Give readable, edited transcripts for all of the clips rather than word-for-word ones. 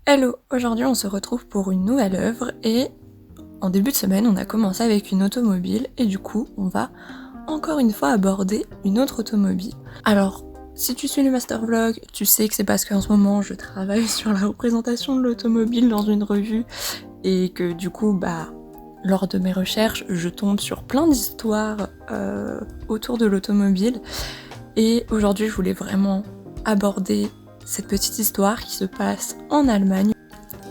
Hello, aujourd'hui on se retrouve pour une nouvelle œuvre et en début de semaine on a commencé avec une automobile et du coup on va encore une fois aborder une autre automobile. Alors si tu suis le Master Vlog, tu sais que c'est parce qu'en ce moment je travaille sur la représentation de l'automobile dans une revue et que du coup lors de mes recherches je tombe sur plein d'histoires autour de l'automobile et aujourd'hui je voulais vraiment aborder cette petite histoire qui se passe en Allemagne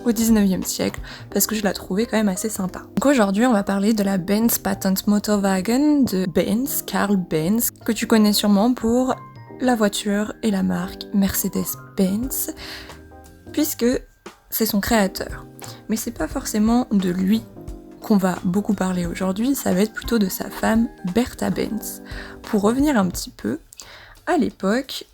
au 19e siècle parce que je la trouvais quand même assez sympa. Donc aujourd'hui on va parler de la Benz Patent Motorwagen de Benz, Carl Benz, que tu connais sûrement pour la voiture et la marque Mercedes-Benz, puisque c'est son créateur. Mais c'est pas forcément de lui qu'on va beaucoup parler aujourd'hui, ça va être plutôt de sa femme Bertha Benz. Pour revenir un petit peu, à l'époque,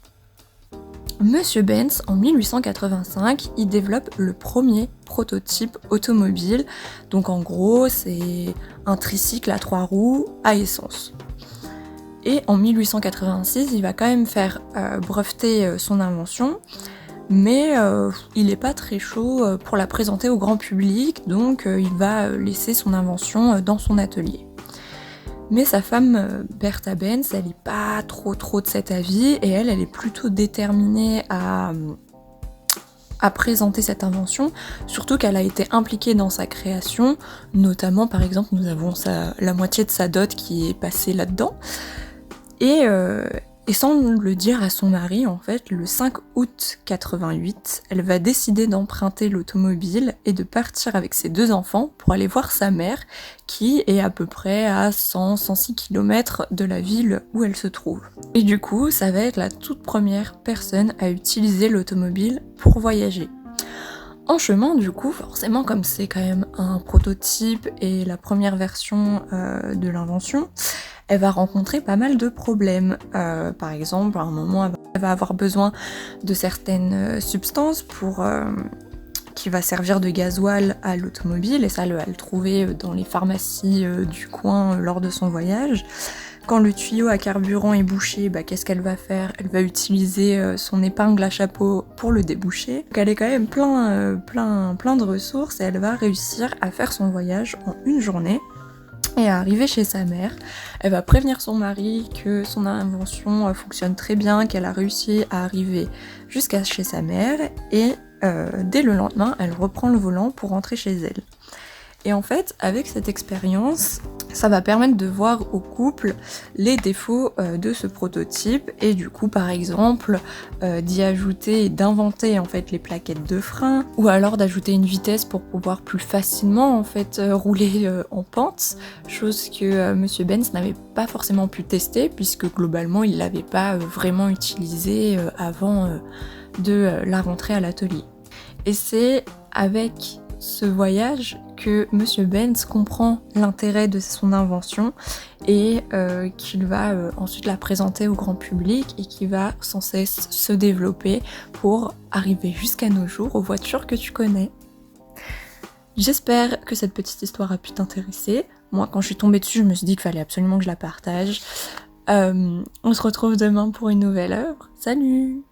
Monsieur Benz, en 1885, il développe le premier prototype automobile. Donc en gros, c'est un tricycle à 3 roues à essence. Et en 1886, il va quand même faire breveter son invention, mais il n'est pas très chaud pour la présenter au grand public, donc il va laisser son invention dans son atelier. Mais sa femme Bertha Benz, elle n'est pas trop de cet avis et elle est plutôt déterminée à présenter cette invention, surtout qu'elle a été impliquée dans sa création, notamment par exemple nous avons la moitié de sa dot qui est passée là-dedans. Et sans le dire à son mari, en fait, le 5 août 88, elle va décider d'emprunter l'automobile et de partir avec ses 2 enfants pour aller voir sa mère, qui est à peu près à 100-106 km de la ville où elle se trouve. Et du coup, ça va être la toute première personne à utiliser l'automobile pour voyager. En chemin, du coup, forcément, comme c'est quand même un prototype et la première version de l'invention, elle va rencontrer pas mal de problèmes. Par exemple, à un moment, elle va avoir besoin de certaines substances qui va servir de gasoil à l'automobile, et ça, elle va le trouver dans les pharmacies du coin lors de son voyage. Quand le tuyau à carburant est bouché, qu'est-ce qu'elle va faire? Elle va utiliser son épingle à chapeau pour le déboucher. Donc elle est quand même plein de ressources et elle va réussir à faire son voyage en une journée. Et à arriver chez sa mère, elle va prévenir son mari que son invention fonctionne très bien, qu'elle a réussi à arriver jusqu'à chez sa mère, et dès le lendemain, elle reprend le volant pour rentrer chez elle. Et en fait, avec cette expérience, ça va permettre de voir au couple les défauts de ce prototype et du coup, par exemple, d'y ajouter et d'inventer en fait les plaquettes de frein, ou alors d'ajouter une vitesse pour pouvoir plus facilement en fait rouler en pente, chose que Monsieur Benz n'avait pas forcément pu tester puisque globalement il l'avait pas vraiment utilisé avant de la rentrée à l'atelier. Et c'est avec ce voyage que Monsieur Benz comprend l'intérêt de son invention et qu'il va ensuite la présenter au grand public et qui va sans cesse se développer pour arriver jusqu'à nos jours aux voitures que tu connais. J'espère que cette petite histoire a pu t'intéresser. Moi, quand je suis tombée dessus, je me suis dit qu'il fallait absolument que je la partage. On se retrouve demain pour une nouvelle œuvre. Salut!